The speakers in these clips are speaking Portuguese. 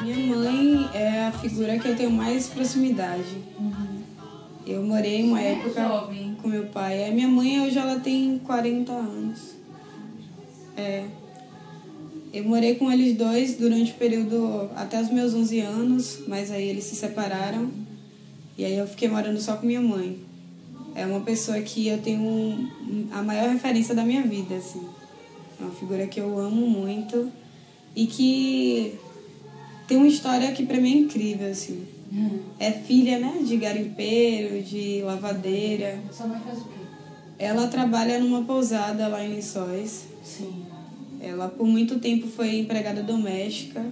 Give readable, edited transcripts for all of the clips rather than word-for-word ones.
Minha mãe é a figura que eu tenho mais proximidade. Eu morei uma época com meu pai. A minha mãe hoje ela tem 40 anos. Eu morei com eles dois durante o período até os meus 11 anos, mas aí eles se separaram. E aí eu fiquei morando só com minha mãe. É uma pessoa que eu tenho a maior referência da minha vida, assim. É uma figura que eu amo muito e que tem uma história que pra mim é incrível, assim. É filha, né, de garimpeiro, de lavadeira. Sua mãe faz o quê? Ela trabalha numa pousada lá em Lençóis. Sim. Ela por muito tempo foi empregada doméstica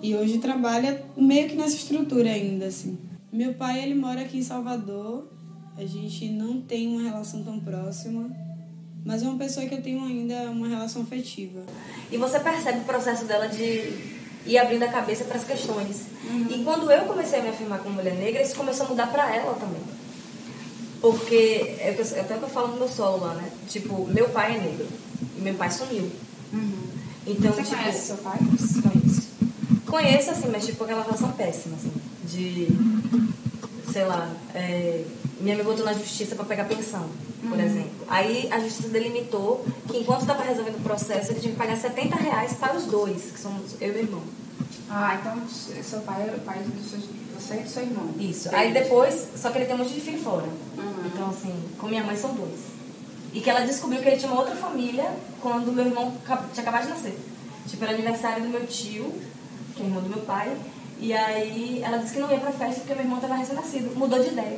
e hoje trabalha meio que nessa estrutura ainda, assim. Meu pai, ele mora aqui em Salvador. A gente não tem uma relação tão próxima, mas é uma pessoa que eu tenho ainda uma relação afetiva. E você percebe o processo dela de ir abrindo a cabeça para as questões. E quando eu comecei a me afirmar como mulher negra, isso começou a mudar para ela também. Porque, até que eu falo no meu solo lá, né? Tipo, meu pai é negro e meu pai sumiu. Então, Você tipo, conhece seu pai? Conheço. Conheço, assim, mas tipo aquela relação péssima, assim, de, sei lá, minha mãe botou na justiça para pegar pensão, por exemplo. Aí a justiça delimitou que enquanto estava resolvendo o processo, ele tinha que pagar R$70 para os dois, que somos eu e meu irmão. Ah, então seu pai era o pai você e do seu irmão. Isso. Aí depois, só que ele tem um monte de filho fora. Então, assim, com minha mãe são dois. E que ela descobriu que ele tinha uma outra família quando meu irmão tinha acabado de nascer. Tipo, era aniversário do meu tio, que é irmão do meu pai. E aí ela disse que não ia pra festa porque meu irmão estava recém-nascido. Mudou de ideia.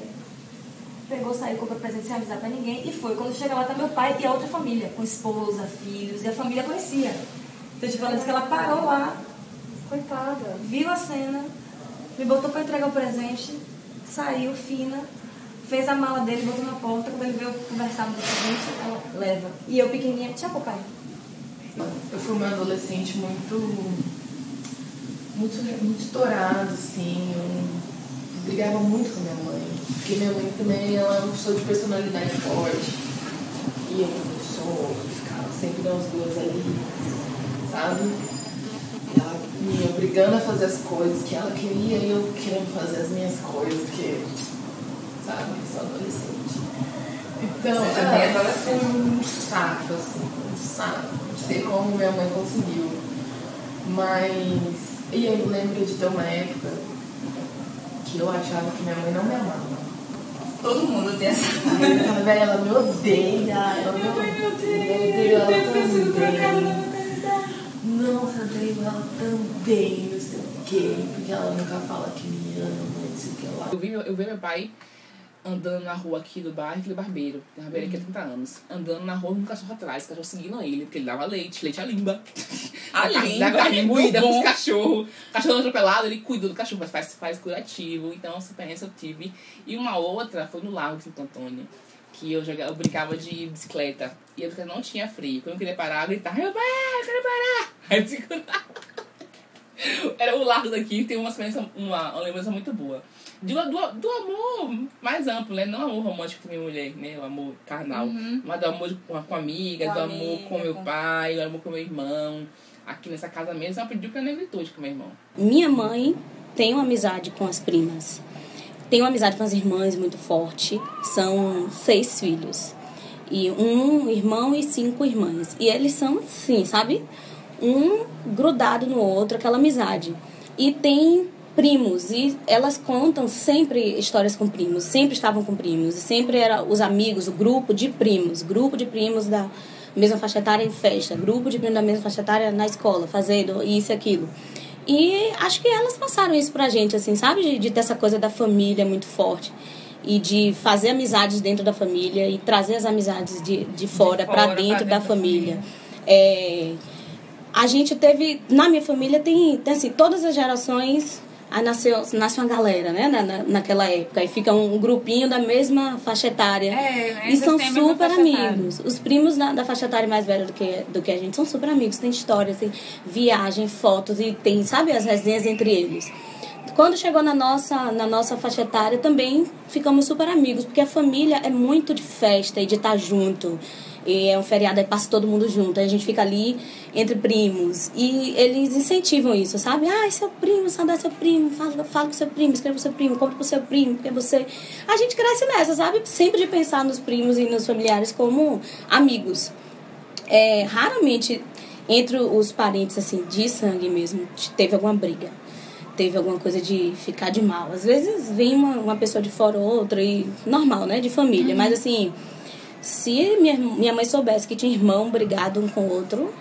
Pegou, saiu, comprou presente sem avisar pra ninguém. E foi. Quando chega lá tá meu pai e a outra família. Com esposa, filhos. E a família conhecia. Então, tipo, ela disse que ela parou lá. Coitada. Viu a cena. Me botou pra entregar o presente. Saiu, fina. Fez a mala dele, botou na porta. Quando ele veio conversar no dia seguinte, ela leva. E eu pequenininha, tchau, papai. Eu fui uma adolescente muito estourada, assim. Eu brigava muito com minha mãe. Porque minha mãe também ela é uma pessoa de personalidade forte. E eu sou, ficava sempre nós duas ali, sabe? Ela me obrigando a fazer as coisas que ela queria e eu querendo fazer as minhas coisas, porque, sabe, eu sou adolescente. Então, foi um saco, assim, um saco. Não sei como minha mãe conseguiu. Mas, e eu lembro de ter uma época que eu achava que minha mãe não me amava. Todo mundo tem essa. Ela me odeia, ela me odeia, ela também. Nossa, odeio ela também, não sei o quê, porque ela nunca fala que me ama, não sei o que lá. Eu vi meu pai andando na rua aqui do bairro, aquele barbeiro, tem barbeiro aqui há 30 anos, andando na rua com um cachorro atrás, o cachorro seguindo ele, porque ele dava leite à limba. Da carne moída com os cachorros. Cachorro atropelado, ele cuida do cachorro, mas faz curativo. Então, essa experiência eu tive. E uma outra foi no Largo de Santo Antônio, que eu brincava de bicicleta. E a bicicleta não tinha freio. Quando eu queria parar, eu gritava, eu quero parar! Aí eu segurava. Era o Largo daqui, tem uma lembrança muito boa. Do amor mais amplo, né? Não o amor romântico com minha mulher, né? O amor carnal. Mas do amor com amigas, do amor com meu pai, do amor com meu irmão. Aqui nessa casa mesmo, eu aprendi com a negritude com meu irmão. Minha mãe tem uma amizade com as primas. Tem uma amizade com as irmãs muito forte. São 6 filhos. E um irmão e 5 irmãs. E eles são assim, sabe? Um grudado no outro, aquela amizade. E tem primos, e elas contam sempre histórias com primos, sempre estavam com primos, e sempre eram os amigos, o grupo de primos da mesma faixa etária em festa, grupo de primos da mesma faixa etária na escola, fazendo isso e aquilo. E acho que elas passaram isso pra gente, assim, sabe? De ter essa coisa da família muito forte. E de fazer amizades dentro da família e trazer as amizades de fora pra dentro da família. A gente teve... Na minha família tem assim, todas as gerações... Aí nasce uma galera, né? Naquela época. Aí fica um grupinho da mesma faixa etária. E são super amigos. Os primos da faixa etária mais velha do que a gente são super amigos. Tem histórias, tem viagem, fotos e tem, sabe, as resenhas entre eles. Quando chegou na nossa faixa etária também ficamos super amigos. Porque a família é muito de festa e de estar junto. E é um feriado, aí passa todo mundo junto. Aí a gente fica ali entre primos. E eles incentivam isso, sabe? Seu primo, saudade seu primo. Fala com seu primo, escreva pro seu primo, compra pro seu primo. Porque você... A gente cresce nessa, sabe? Sempre de pensar nos primos e nos familiares como amigos. Raramente, entre os parentes, assim, de sangue mesmo, teve alguma briga. Teve alguma coisa de ficar de mal. Às vezes vem uma pessoa de fora ou outra, e normal, né? De família. Mas, assim... Se minha mãe soubesse que tinha irmão brigado um com o outro,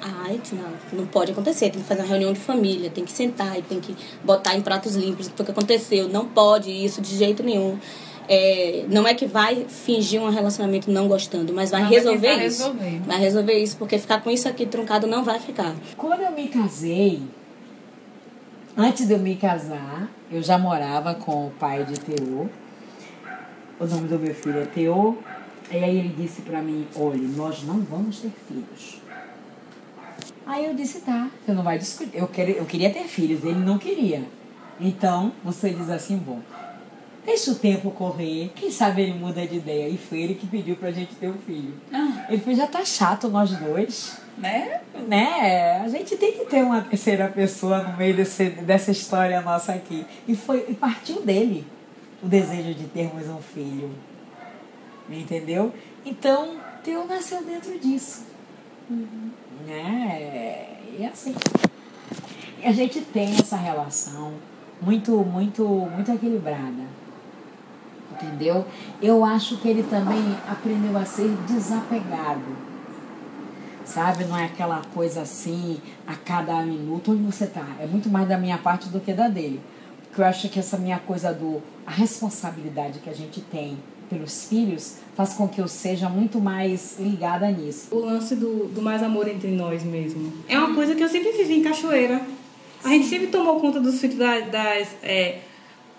não pode acontecer. Tem que fazer uma reunião de família, tem que sentar e tem que botar em pratos limpos o que aconteceu. Não pode isso de jeito nenhum. Não é que vai fingir um relacionamento não gostando, mas vai resolver isso. Vai resolver isso, porque ficar com isso aqui truncado não vai ficar. Quando eu me casei, antes de eu me casar, eu já morava com o pai de Teô. O nome do meu filho é Teô. E aí ele disse pra mim, olha, nós não vamos ter filhos. Aí eu disse, tá, você não vai discutir. Eu queria ter filhos, ele não queria. Então, você diz assim, bom, deixa o tempo correr, quem sabe ele muda de ideia. E foi ele que pediu pra gente ter um filho. Ele falou, já tá chato nós dois. Né? A gente tem que ter uma terceira pessoa no meio dessa história nossa aqui. E partiu dele o desejo de termos um filho. Entendeu? Então, Teô nasceu dentro disso. E assim. A gente tem essa relação muito, muito, muito equilibrada. Entendeu? Eu acho que ele também aprendeu a ser desapegado. Sabe? Não é aquela coisa assim, a cada minuto, onde você tá. É muito mais da minha parte do que da dele. Porque eu acho que essa minha coisa a responsabilidade que a gente tem pelos filhos faz com que eu seja muito mais ligada nisso. O lance do mais amor entre nós mesmo. É uma coisa que eu sempre vivi em Cachoeira. A gente sempre tomou conta dos filhos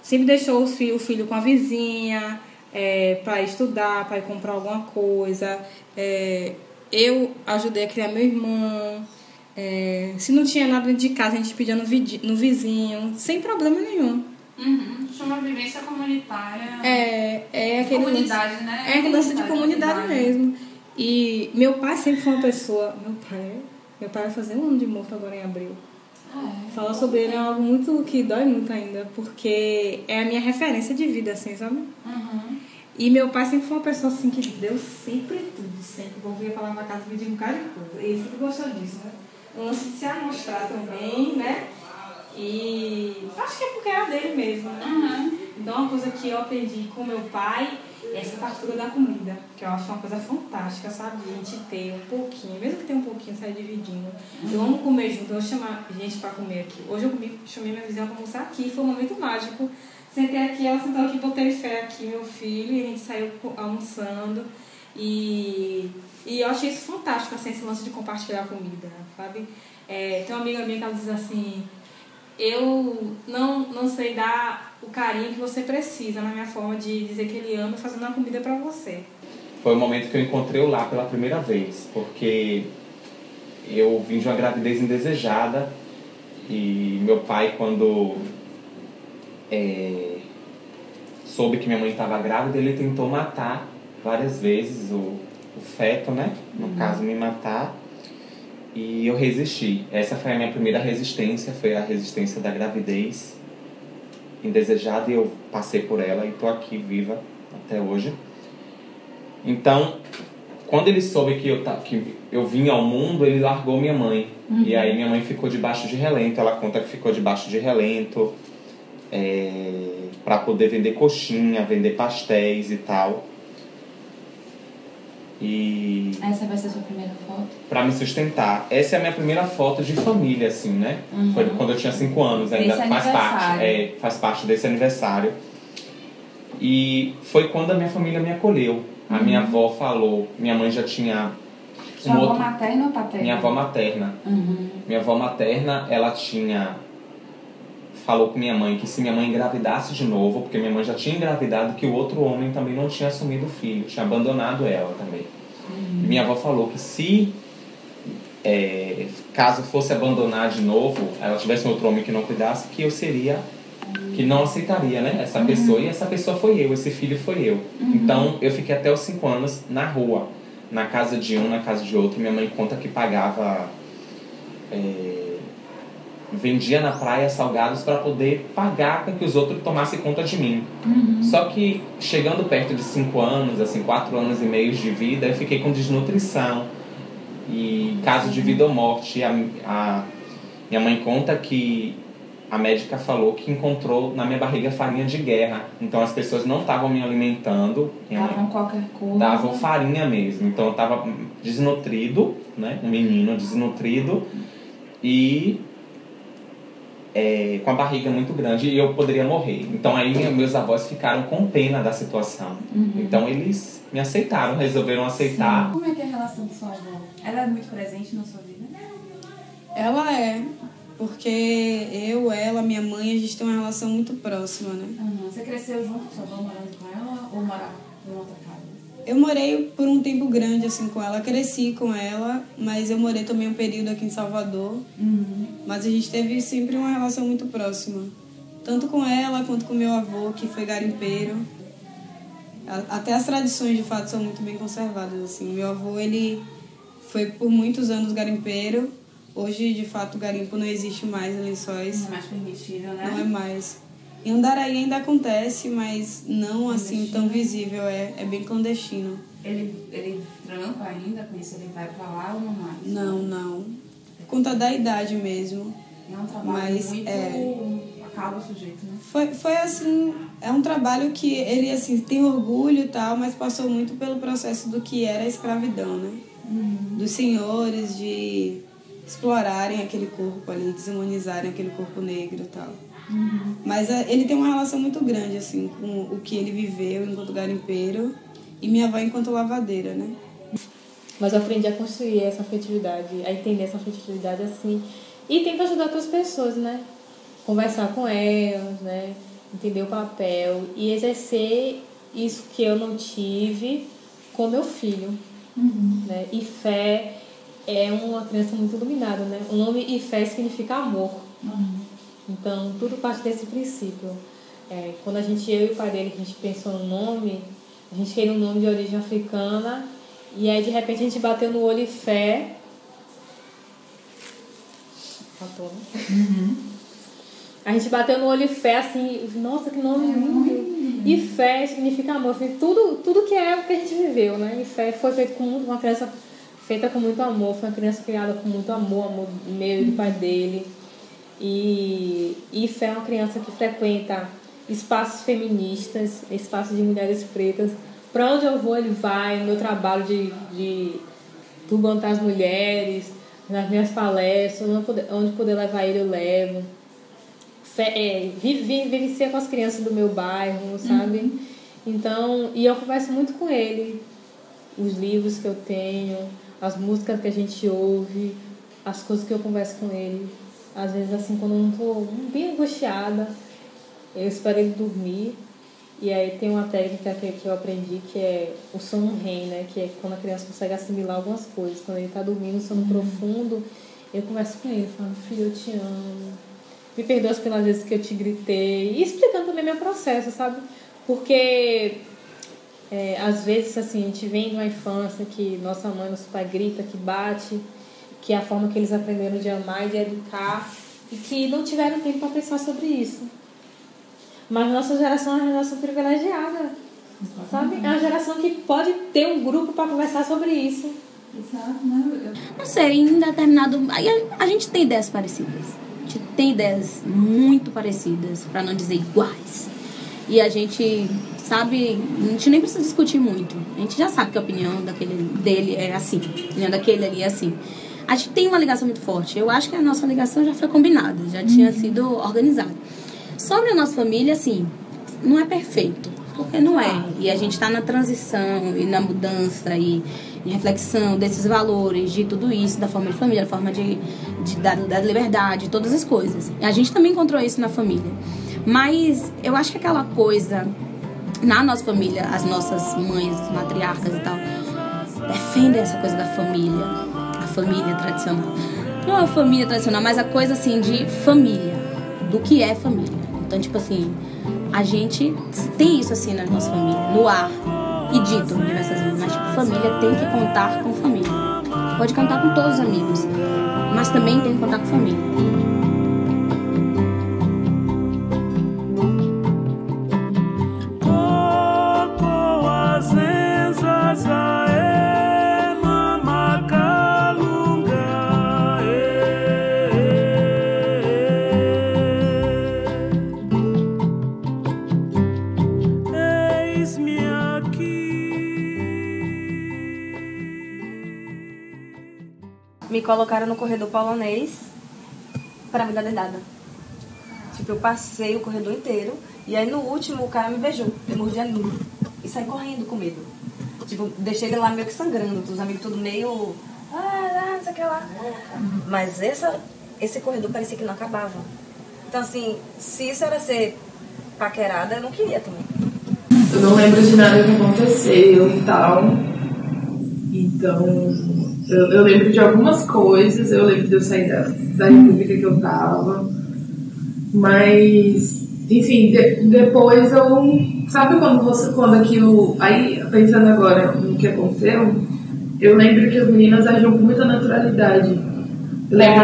sempre deixou o filho com a vizinha, para estudar, para ir comprar alguma coisa. Eu ajudei a criar meu irmão. Se não tinha nada dentro de casa, a gente pedia no vizinho, sem problema nenhum. Chama vivência comunitária. Aquele comunidade, lance, né? aquele lance de comunidade mesmo. E meu pai sempre foi uma pessoa. Meu pai vai fazer 1 ano de morto agora em abril. Falar sobre ele é algo muito que dói muito ainda, porque é a minha referência de vida, assim, sabe? E meu pai sempre foi uma pessoa assim que deu sempre tudo, sempre. Eu ouvia falar na casa pedir um bocado de coisa. E ele sempre gostou disso, né? O lance de se amostrar também, né? E acho que é porque era dele mesmo, né? Então uma coisa que eu aprendi com meu pai é essa fartura da comida, que eu acho uma coisa fantástica, sabe? A gente ter um pouquinho, mesmo que tenha um pouquinho, sair dividindo. Eu amo comer junto, eu vou chamar gente pra comer aqui. Hoje eu chamei minha vizinha pra almoçar aqui, foi um momento mágico. Sentei aqui, ela sentou aqui, botei fé aqui, meu filho, e a gente saiu almoçando. E eu achei isso fantástico, assim, esse lance de compartilhar a comida, sabe? Tem uma amiga minha que ela diz assim, eu não sei dar o carinho que você precisa na minha forma de dizer que ele ama fazendo uma comida pra você. Foi o momento que eu encontrei o lar pela primeira vez, porque eu vim de uma gravidez indesejada e meu pai, quando soube que minha mãe estava grávida, ele tentou matar várias vezes o feto, né? No caso, me matar. E eu resisti. Essa foi a minha primeira resistência, foi a resistência da gravidez indesejada, e eu passei por ela e tô aqui viva até hoje. Então, quando ele soube que eu vim ao mundo, ele largou minha mãe. E aí minha mãe ficou debaixo de relento. Ela conta que ficou debaixo de relento para poder vender coxinha, vender pastéis e tal. E essa vai ser a sua primeira foto? Pra me sustentar. Essa é a minha primeira foto de família, assim, né? Foi quando eu tinha 5 anos, ainda faz parte desse aniversário. E foi quando a minha família me acolheu. A minha avó falou, minha mãe já tinha... Sua avó materna ou paterna? Minha avó materna. Minha avó materna, ela falou com minha mãe que se minha mãe engravidasse de novo, porque minha mãe já tinha engravidado, que o outro homem também não tinha assumido o filho, tinha abandonado ela também. Minha avó falou que se caso fosse abandonar de novo, ela tivesse um outro homem que não cuidasse, que eu seria, que não aceitaria, né, essa pessoa, e essa pessoa foi eu, esse filho foi eu. Então eu fiquei até os 5 anos na rua, na casa de um, na casa de outro. Minha mãe conta que pagava... vendia na praia salgados para poder pagar para que os outros tomassem conta de mim. Só que chegando perto de 5 anos, assim, 4 anos e meio de vida, eu fiquei com desnutrição e caso de vida ou morte. Minha mãe conta que a médica falou que encontrou na minha barriga farinha de guerra. Então as pessoas não estavam me alimentando. Davam qualquer coisa. Davam farinha mesmo. Então eu estava desnutrido, né? Um menino desnutrido e com a barriga muito grande e eu poderia morrer. Então aí meus avós ficaram com pena da situação. Então eles me aceitaram, resolveram aceitar. Sim. Como é que é a relação com sua avó? Ela é muito presente na sua vida? Ela é, porque ela, minha mãe, a gente tem uma relação muito próxima, né? Você cresceu junto com sua avó, morando com ela, ou morava em outra casa? Eu morei por um tempo grande assim com ela, cresci com ela, mas eu morei também um período aqui em Salvador. Mas a gente teve sempre uma relação muito próxima, tanto com ela quanto com meu avô, que foi garimpeiro. Até as tradições de fato são muito bem conservadas assim. Meu avô, ele foi por muitos anos garimpeiro. Hoje de fato o garimpo não existe mais em Lençóis. Não é mais permitido, né? Não é mais. Em Andaraí ainda acontece, mas não assim tão visível, é bem clandestino. Ele trampa ainda com isso? Ele vai pra lá ou não mais? Não. Por conta da idade mesmo. É um trabalho muito... acaba o sujeito, né? Foi assim, é um trabalho que ele assim, tem orgulho e tal, mas passou muito pelo processo do que era a escravidão, né? Dos senhores de explorarem aquele corpo ali, desumanizarem aquele corpo negro e tal. Mas ele tem uma relação muito grande assim com o que ele viveu enquanto garimpeiro e minha avó enquanto lavadeira, né? Mas eu aprendi a construir essa afetividade, a entender essa afetividade assim, e tento ajudar outras pessoas, né? Conversar com elas, né? Entender o papel e exercer isso que eu não tive com meu filho, né? E fé é uma criança muito iluminada, né? O nome Ifé significa amor. Então, tudo parte desse princípio. Quando eu e o pai dele, a gente pensou no nome, a gente queria um nome de origem africana, e aí, de repente, a gente bateu no olho e fé. Faltou, né? A gente bateu no olho e fé, assim, nossa, que nome lindo. E fé significa amor. Assim, tudo que é o que a gente viveu, né? E fé foi feito com uma criança feita com muito amor, foi uma criança criada com muito amor meu e do pai dele. E Fé é uma criança que frequenta espaços feministas, espaços de mulheres pretas. Para onde eu vou, ele vai. No meu trabalho de turbantar as mulheres, nas minhas palestras, onde poder levar ele, eu levo. Vivencia com as crianças do meu bairro, sabe? Então, e eu converso muito com ele. Os livros que eu tenho, as músicas que a gente ouve, as coisas que eu converso com ele. Às vezes, assim, quando eu não tô bem angustiada, eu espero ele dormir. E aí tem uma técnica que eu aprendi, que é o sono REM, né? Que é quando a criança consegue assimilar algumas coisas. Quando ele tá dormindo, sono profundo, eu converso com ele, falando, filho, eu te amo. Me perdoa pelas vezes que eu te gritei. E explicando também meu processo, sabe? Porque às vezes, assim, a gente vem de uma infância que nossa mãe, nosso pai grita, que bate, que é a forma que eles aprenderam de amar e de educar, e que não tiveram tempo para pensar sobre isso. Mas nossa geração é uma geração privilegiada, sabe? É uma geração que pode ter um grupo para conversar sobre isso. Exato, né? Não sei, em determinado... Aí a gente tem ideias parecidas. A gente tem ideias muito parecidas, para não dizer iguais. E a gente sabe... A gente nem precisa discutir muito. A gente já sabe que a opinião dele é assim. A opinião daquele ali é assim. A gente tem uma ligação muito forte. Eu acho que a nossa ligação já foi combinada, já tinha sido organizada. Sobre a nossa família, assim, não é perfeito, porque não é. E a gente está na transição e na mudança e reflexão desses valores, de tudo isso, da forma de família, da forma da liberdade, todas as coisas. E a gente também encontrou isso na família. Mas eu acho que aquela coisa, na nossa família, as nossas mães, matriarcas e tal, defendem essa coisa da família, a família tradicional. Não a família tradicional, mas a coisa assim de família, do que é família. Então, tipo assim, a gente tem isso assim na nossa família, no ar. e dito diversas vezes, mas tipo, família tem que contar com família. Pode contar com todos os amigos, mas também tem que contar com família. Me colocaram no corredor polonês para me dar dedada. Tipo, eu passei o corredor inteiro e aí no último o cara me beijou. Eu mordi a língua e saí correndo com medo. Tipo, deixei ele lá meio que sangrando, os amigos tudo meio... não sei o que lá. Mas esse corredor parecia que não acabava. Então assim, se isso era ser paquerada, eu não queria também. Eu não lembro de nada que aconteceu e tal. Então... Eu lembro de algumas coisas, eu lembro de eu sair da república que eu tava, mas, enfim, depois eu... Sabe quando aquilo... Aí, pensando agora no que aconteceu, eu lembro que as meninas agiam com muita naturalidade. Eu lembro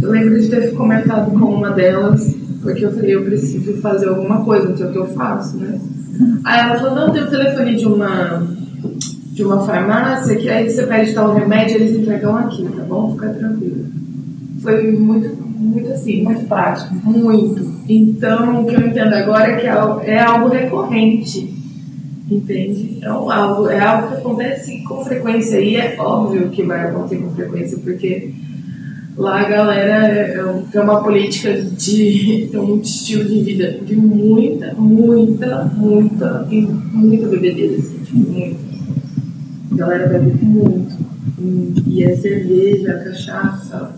eu lembro de ter comentado com uma delas, porque eu falei, eu preciso fazer alguma coisa, não sei o que eu faço, né? Aí ela falou, não, tem o telefone de uma farmácia, que aí você pede tal remédio, eles entregam aqui, tá bom? Fica tranquilo. Foi muito assim, muito prático, muito. Então, o que eu entendo agora é que é algo recorrente, entende? É algo que acontece com frequência, e é óbvio que vai acontecer com frequência, porque lá a galera tem uma política tem um estilo de vida de muita bebedeira, assim, tipo, muito. A galera bebe muito. E é cerveja, cachaça,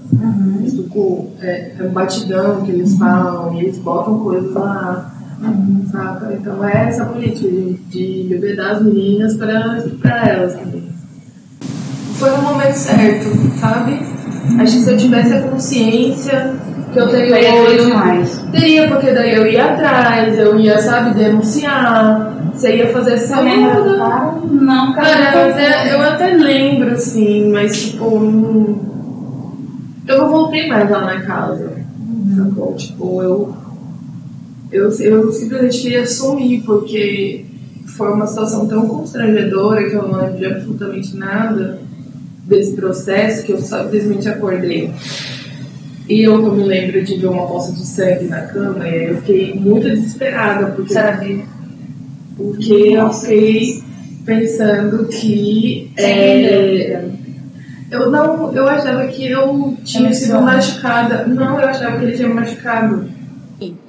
suco, é batidão que eles falam, e eles botam coisas lá, saca? Então é essa política de bebedar as meninas pra elas também. Foi no momento certo, sabe? Acho que se eu tivesse a consciência que eu teria hoje, teria, porque daí eu ia atrás, eu ia, sabe, denunciar. Você ia fazer essa merda? Não, cara, eu até lembro, assim, mas tipo, eu não voltei mais lá na casa, sacou? Tipo, eu simplesmente queria sumir, porque foi uma situação tão constrangedora que eu não lembro de absolutamente nada desse processo, que eu simplesmente acordei. E eu me lembro de ver uma poça de sangue na cama, e aí eu fiquei muito desesperada, porque eu fiquei pensando que eu achava que eu tinha sido machucada. Não, eu achava que ele tinha me machucado.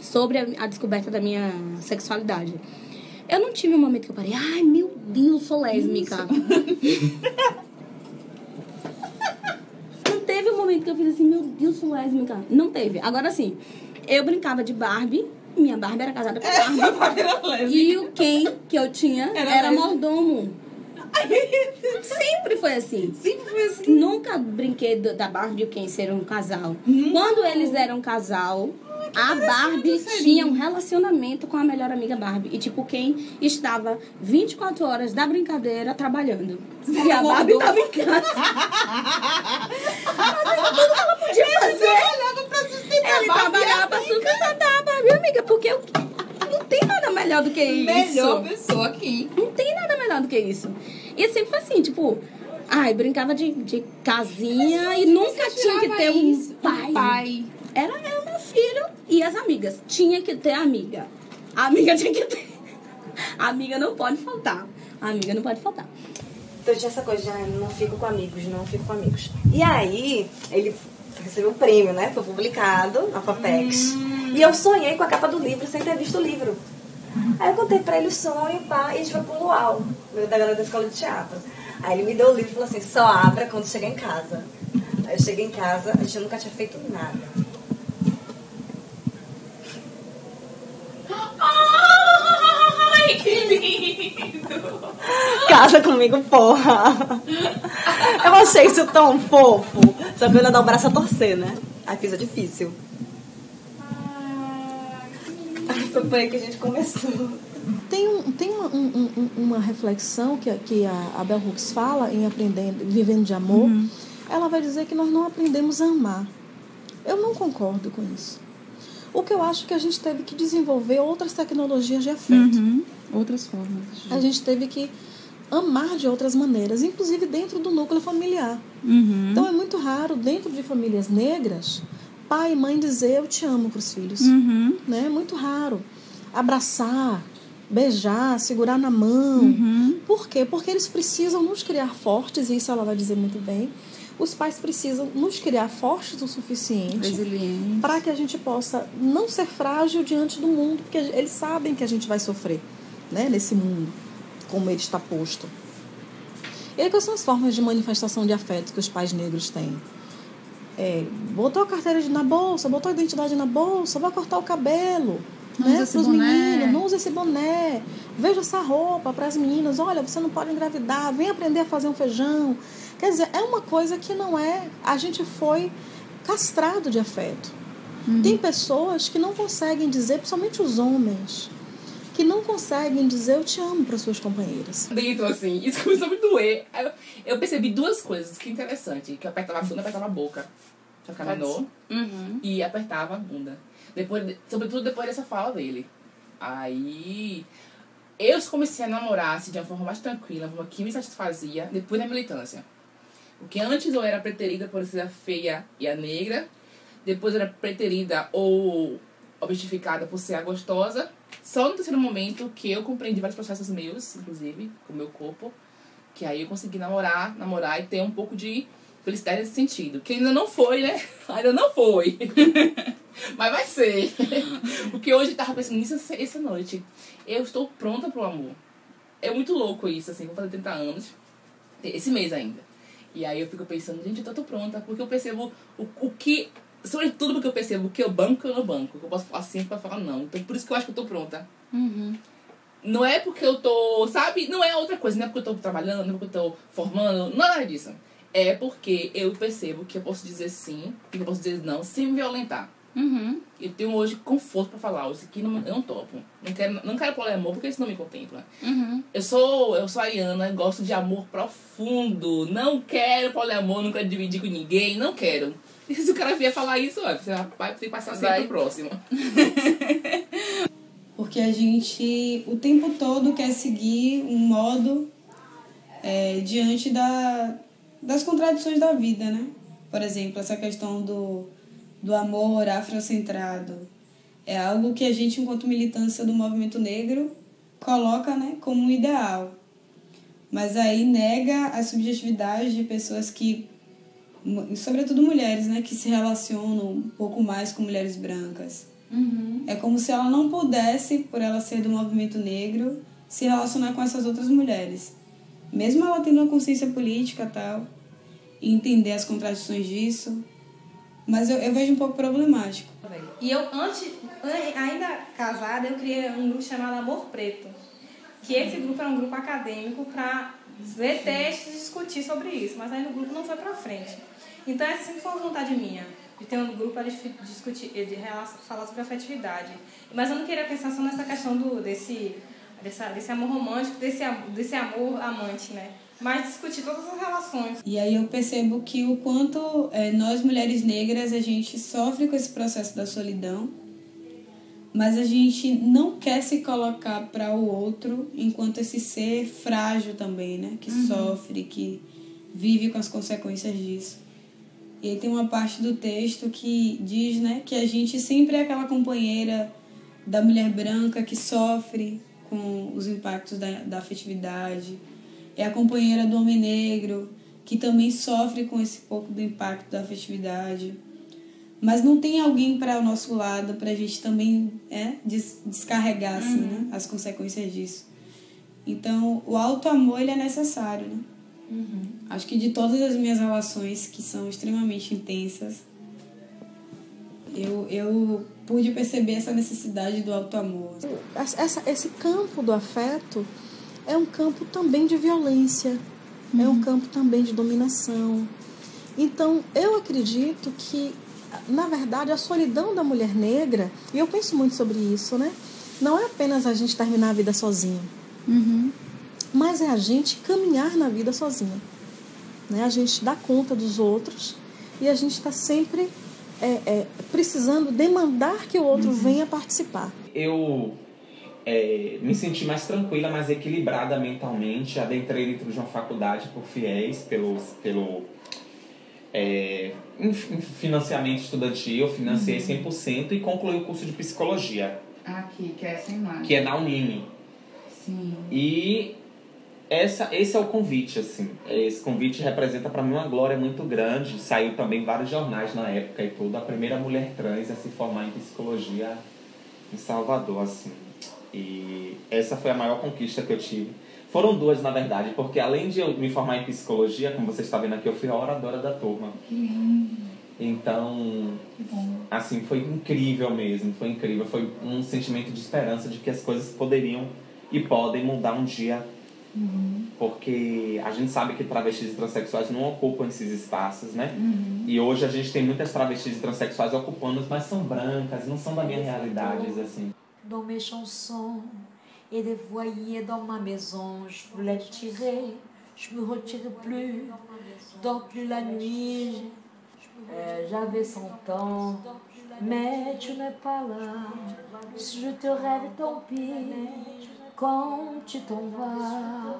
Sobre a descoberta da minha sexualidade. Eu não tive um momento que eu parei, ai meu Deus, sou lésbica. Não teve um momento que eu fiz assim, meu Deus, sou lésbica. Não teve. Agora sim, eu brincava de Barbie. Minha Barbie era casada com Barbie. E o Ken que eu tinha era mordomo. Sempre foi assim. Nunca brinquei da Barbie e o Ken ser um casal. Quando eles eram casal, a Barbie tinha um relacionamento com a melhor amiga Barbie. E tipo, Ken estava 24 horas da brincadeira trabalhando. E a Barbie estava em casa. Fazendo tudo que ela podia fazer. Ele trabalhava pra sustentar a Barbie, amiga, porque não tem nada melhor do que isso. Melhor pessoa aqui. Não tem nada melhor do que isso. E sempre foi assim, tipo, brincava de casinha e nunca tinha que ter um pai. Era eu, meu filho e as amigas. Tinha que ter amiga. A amiga tinha que ter. A amiga não pode faltar. Então tinha essa coisa de não fico com amigos. E aí, ele recebeu o prêmio, né? Foi publicado na Fapex. E eu sonhei com a capa do livro sem ter visto o livro. Aí eu contei pra ele o sonho, pá, e a gente foi pro Luau, da galera da escola de teatro. Aí ele me deu o livro e falou assim, só abra quando chegar em casa. Aí eu cheguei em casa, a gente nunca tinha feito nada. Ai, que lindo! Casa comigo, porra! Eu achei isso tão fofo. Só que eu ainda dá o braço a torcer, né? Aí fiz a difícil. Foi por aí que a gente começou. Tem uma reflexão que a Bell Hooks fala em Aprendendo, Vivendo de Amor. Ela vai dizer que nós não aprendemos a amar. Eu não concordo com isso. O que eu acho que a gente teve que desenvolver outras tecnologias de afeto. Outras formas. A gente teve que amar de outras maneiras, inclusive dentro do núcleo familiar. Então é muito raro, dentro de famílias negras, pai e mãe dizer eu te amo para os filhos. Né? É muito raro. Abraçar, beijar, segurar na mão. Por quê? Porque eles precisam nos criar fortes, e isso ela vai dizer muito bem. Os pais precisam nos criar fortes o suficiente para que a gente possa não ser frágil diante do mundo, porque eles sabem que a gente vai sofrer, né, nesse mundo, como ele está posto. E aí, quais são as formas de manifestação de afeto que os pais negros têm? Botou a carteira na bolsa, botou a identidade na bolsa, vai cortar o cabelo. Não usa esse meninos, não usa esse boné. Veja essa roupa para as meninas. Olha, você não pode engravidar. Vem aprender a fazer um feijão. Quer dizer, é uma coisa que não é... A gente foi castrado de afeto. Tem pessoas que não conseguem dizer, principalmente os homens, que não conseguem dizer eu te amo para suas companheiras. Dentro, assim, isso começou a me doer. Eu percebi duas coisas que é interessante. Que eu apertava a bunda, apertava a boca. Pra ficar menor. E apertava a bunda. Sobretudo depois dessa fala dele. Aí eu comecei a namorar assim, de uma forma mais tranquila, uma que me satisfazia depois da militância. Porque antes eu era preterida por ser a feia e a negra, depois eu era preterida ou objetificada por ser a gostosa. Só no terceiro momento que eu compreendi vários processos meus, inclusive, com o meu corpo, que aí eu consegui namorar e ter um pouco de felicidade nesse sentido. Que ainda não foi, né? Ainda não foi. Mas vai ser. Porque hoje eu tava pensando nisso essa noite. Eu estou pronta pro amor. É muito louco isso, assim. Vou fazer 30 anos. Esse mês ainda. E aí eu fico pensando, gente, eu tô pronta. Porque eu percebo o que... Sobretudo porque eu percebo que eu banco ou não banco. Que eu posso falar sim pra falar não. Então por isso que eu acho que eu tô pronta. Não é porque eu tô... Sabe? Não é outra coisa. Não é porque eu tô trabalhando, não é porque eu tô formando. Não é nada disso. É porque eu percebo que eu posso dizer sim e que eu posso dizer não sem me violentar. Eu tenho hoje conforto pra falar, isso aqui eu não topo. Não quero poliamor porque isso não me contempla. Eu sou a Iana, gosto de amor profundo. Não quero poliamor, não quero dividir com ninguém, não quero. E se o cara vier falar isso, você vai passar sempre pro próximo. Porque a gente o tempo todo quer seguir um modo diante das contradições da vida, né? Por exemplo, essa questão do amor afrocentrado é algo que a gente, enquanto militância do movimento negro, coloca, né, como um ideal. Mas aí nega a subjetividade de pessoas que, sobretudo mulheres, né, que se relacionam um pouco mais com mulheres brancas. É como se ela não pudesse, por ela ser do movimento negro, se relacionar com essas outras mulheres. Mesmo ela tendo uma consciência política e tal, e entender as contradições disso, mas eu vejo um pouco problemático. E eu, ainda casada, eu criei um grupo chamado Amor Preto, que esse grupo era um grupo acadêmico para ver textos e discutir sobre isso, mas aí no grupo não foi para frente. Então essa sempre foi uma vontade minha, de ter um grupo para discutir, de falar sobre afetividade. Mas eu não queria pensar só nessa questão desse amor romântico, desse amor amante, né? Mas discutir todas as relações. E aí eu percebo que o quanto nós, mulheres negras, a gente sofre com esse processo da solidão, mas a gente não quer se colocar para o outro enquanto esse ser frágil também, né? Que sofre, que vive com as consequências disso. E aí tem uma parte do texto que diz, né, que a gente sempre é aquela companheira da mulher branca que sofre com os impactos da afetividade. É a companheira do homem negro, que também sofre com esse pouco do impacto da afetividade. Mas não tem alguém para o nosso lado, para a gente também descarregar assim, né, as consequências disso. Então, o auto-amor ele é necessário, né? Acho que de todas as minhas relações, que são extremamente intensas, eu pude perceber essa necessidade do auto-amor. Esse campo do afeto é um campo também de violência, é um campo também de dominação. Então, eu acredito que, na verdade, a solidão da mulher negra, e eu penso muito sobre isso, né? não é apenas a gente terminar a vida sozinho, mas é a gente caminhar na vida sozinha, né? A gente dá conta dos outros e a gente está sempre precisando demandar que o outro venha participar. Eu me senti mais tranquila, mais equilibrada mentalmente. Adentrei dentro de uma faculdade por FIES, pelo financiamento estudantil. Eu financiei 100% e concluí o curso de psicologia. Aqui, que é essa imagem. Que é na Unime. Sim. E esse é o convite, assim. Esse convite representa para mim uma glória muito grande. Saiu também em vários jornais na época e tudo. A primeira mulher trans a se formar em psicologia em Salvador, assim. E essa foi a maior conquista que eu tive. Foram duas, na verdade, porque além de eu me formar em psicologia, como você está vendo aqui, eu fui a oradora da turma. Que lindo. Então, assim, foi incrível mesmo. Foi incrível. Foi um sentimento de esperança de que as coisas poderiam e podem mudar um dia. Porque a gente sabe que travestis e transexuais não ocupam esses espaços, né? E hoje a gente tem muitas travestis e transexuais ocupando, mas são brancas, não são da minha realidade, assim. Dans mes chansons et des voyers dans ma maison, je voulais te tirer, je me retire plus, je dors plus la nuit, j'avais 100 ans, mais tu n'es pas là, si je te rêve tant pis, quand tu t'en vas,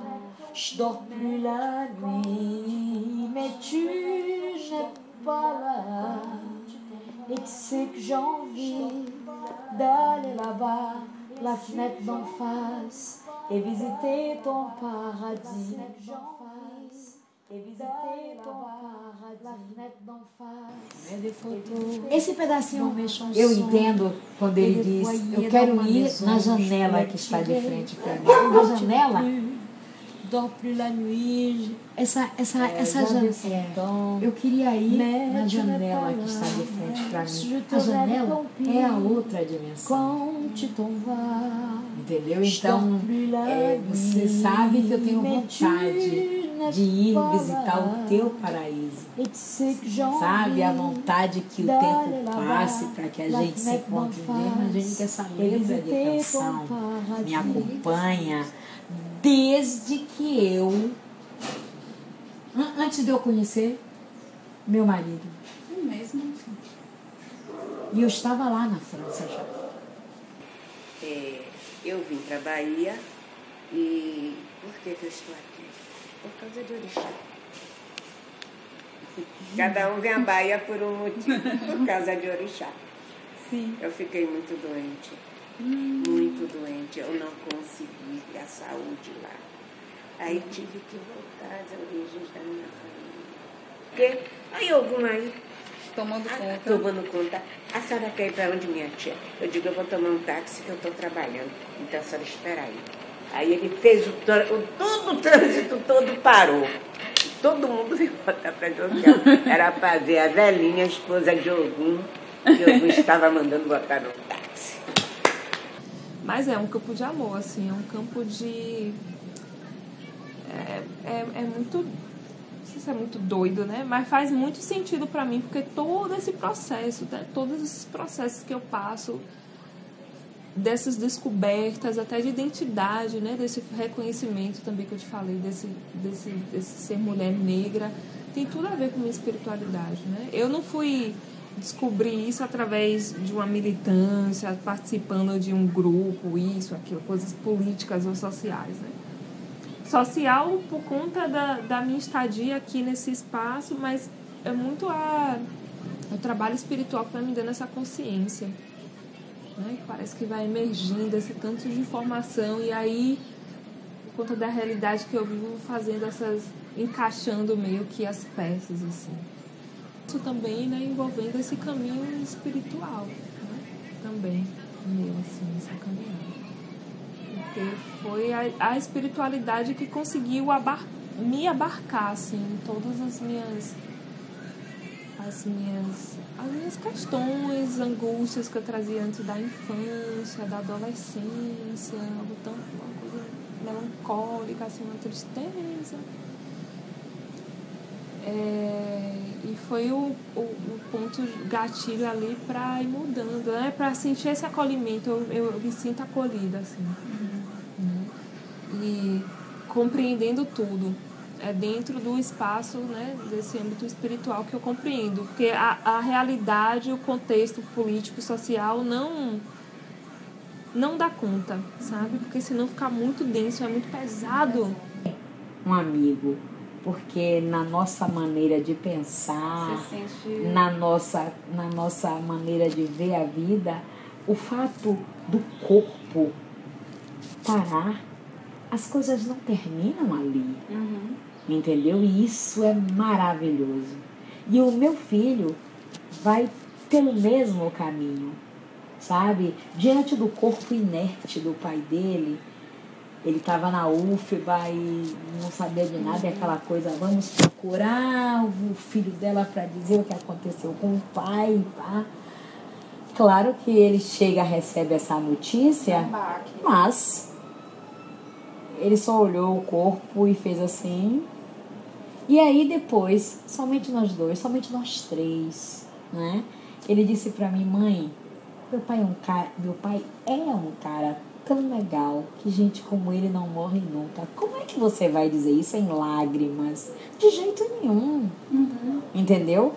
je dors plus la nuit, mais tu n'es pas là, et tu sais que j'ai envie d'aller là-bas, la fenêtre d'en face, et visiter ton paradis. Esse pedacinho eu entendo quando ele diz: eu quero ir na janela que está de frente para mim. Na janela, essa janela, eu queria ir na janela que está de frente para mim. A janela é a outra dimensão. Entendeu? Então, você sabe que eu tenho vontade de ir visitar o teu paraíso. Sabe? A vontade que o tempo passe para que a gente se encontre um dia. Imagine que essa letra de canção me acompanha desde que eu... Antes de eu conhecer meu marido. Sim, mesmo. E eu estava lá na França já. Eu vim para a Bahia e... Por que eu estou aqui? Por causa de orixá. Cada um vem à Bahia por um motivo, por causa de orixá. Sim. Eu fiquei muito doente, muito doente. Eu não consegui ter a saúde lá. Aí tive que voltar às origens da minha família. Porque aí alguma aí... Tomando conta. A senhora quer ir para onde, minha tia? Eu digo, eu vou tomar um táxi que eu estou trabalhando. Então a senhora espera aí. Aí ele fez o trânsito todo parou. Todo mundo veio botar para Joguel. Era para ver a velhinha, a esposa de Ogum, que Ogum estava mandando botar no táxi. Mas é um campo de amor, assim, é um campo de... É muito... Não sei se é muito doido, né? Mas faz muito sentido para mim, porque todo esse processo, né? Todos esses processos que eu passo, dessas descobertas, até de identidade, né? Desse reconhecimento também que eu te falei, desse ser mulher negra, tem tudo a ver com minha espiritualidade, né? Eu não fui descobrir isso através de uma militância, participando de um grupo, isso, aquilo, coisas políticas ou sociais, né? Social por conta da minha estadia aqui nesse espaço, mas é muito o trabalho espiritual que vai me dando essa consciência, né? Parece que vai emergindo esse tanto de informação e aí, por conta da realidade que eu vivo, fazendo encaixando meio que as peças, assim. Isso também, né, envolvendo esse caminho espiritual, né? Também, meu, assim, essa caminhada. Porque foi a espiritualidade que conseguiu me abarcar, assim, em todas as minhas questões, angústias que eu trazia antes da infância, da adolescência, uma coisa melancólica, assim, uma tristeza. E foi o ponto gatilho ali para ir mudando, né? Para sentir esse acolhimento. Eu me sinto acolhida, assim. E compreendendo tudo. É dentro do espaço, né, desse âmbito espiritual que eu compreendo. Porque a realidade, o contexto político, social não dá conta, sabe? Porque senão fica muito denso, é muito pesado. Um amigo, porque na nossa maneira de pensar, na nossa maneira de ver a vida, o fato do corpo parar, as coisas não terminam ali. Entendeu? E isso é maravilhoso. E o meu filho vai pelo mesmo caminho, sabe? Diante do corpo inerte do pai dele, ele estava na UFBA e não sabia de nada, e aquela coisa, vamos procurar o filho dela para dizer o que aconteceu com o pai, tá? Claro que ele chega, recebe essa notícia, mas ele só olhou o corpo e fez assim. E aí depois, somente nós dois, somente nós três, né? Ele disse pra mim, mãe, meu pai é um cara tão legal que gente como ele não morre nunca. Como é que você vai dizer isso em lágrimas? De jeito nenhum. Entendeu?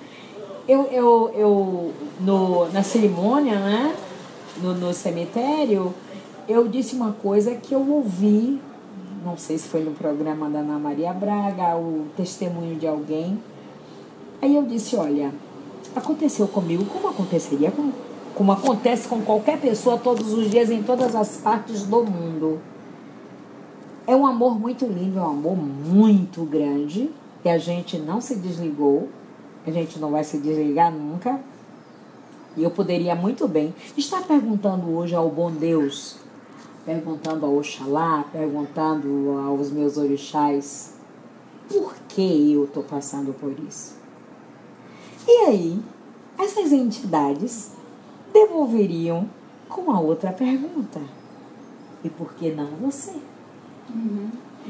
Eu na cerimônia, né? No cemitério, eu disse uma coisa que eu ouvi, não sei se foi no programa da Ana Maria Braga, o testemunho de alguém. Aí eu disse, olha, aconteceu comigo como aconteceria, como acontece com qualquer pessoa todos os dias em todas as partes do mundo. É um amor muito lindo, é um amor muito grande, e a gente não se desligou, a gente não vai se desligar nunca. E eu poderia muito bem estar perguntando hoje ao bom Deus, perguntando ao Oxalá, perguntando aos meus orixás, por que eu estou passando por isso? E aí, essas entidades devolveriam com a outra pergunta. E por que não você?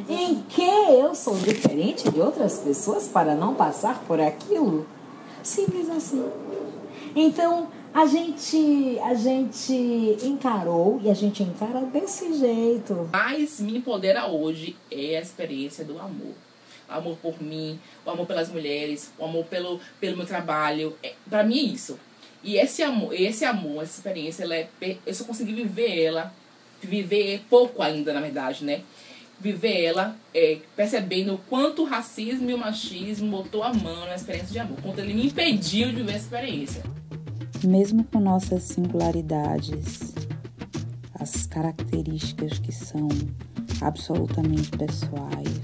Em que eu sou diferente de outras pessoas para não passar por aquilo? Simples assim. Então, a gente encarou e a gente encara desse jeito. Mais me empodera hoje é a experiência do amor. O amor por mim, o amor pelas mulheres, o amor pelo meu trabalho. Pra mim é isso. E essa experiência, eu só consegui viver pouco ainda, na verdade, né? Viver ela percebendo o quanto o racismo e o machismo botou a mão na experiência de amor. Quanto ele me impediu de viver essa experiência. Mesmo com nossas singularidades, as características que são absolutamente pessoais,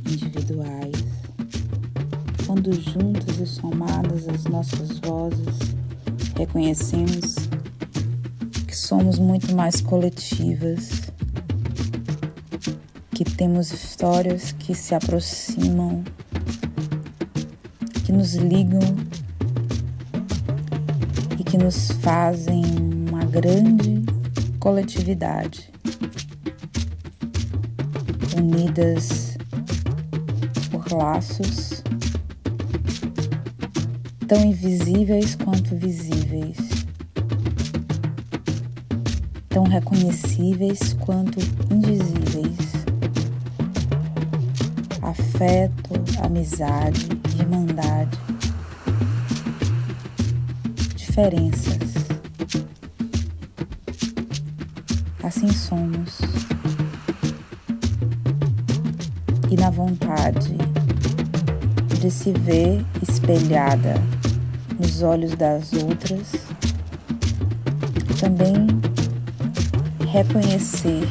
individuais, quando juntas e somadas as nossas vozes, reconhecemos que somos muito mais coletivas, que temos histórias que se aproximam, que nos ligam e que nos fazem uma grande coletividade, unidas por laços tão invisíveis quanto visíveis, tão reconhecíveis quanto indizíveis. Afeto, amizade, irmandade, diferenças. Assim somos. E na vontade de se ver espelhada nos olhos das outras, também reconhecer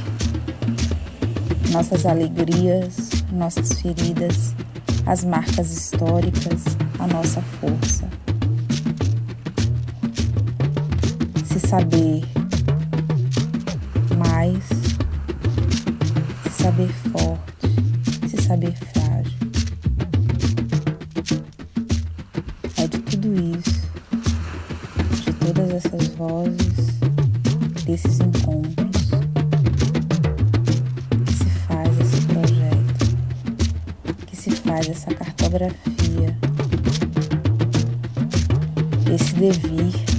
nossas alegrias, nossas feridas, as marcas históricas, a nossa força. Se saber mais, se saber forte, se saber frágil. É de tudo isso, de todas essas vozes, desses encontros, que se faz esse projeto, que se faz faz essa cartografia, esse devir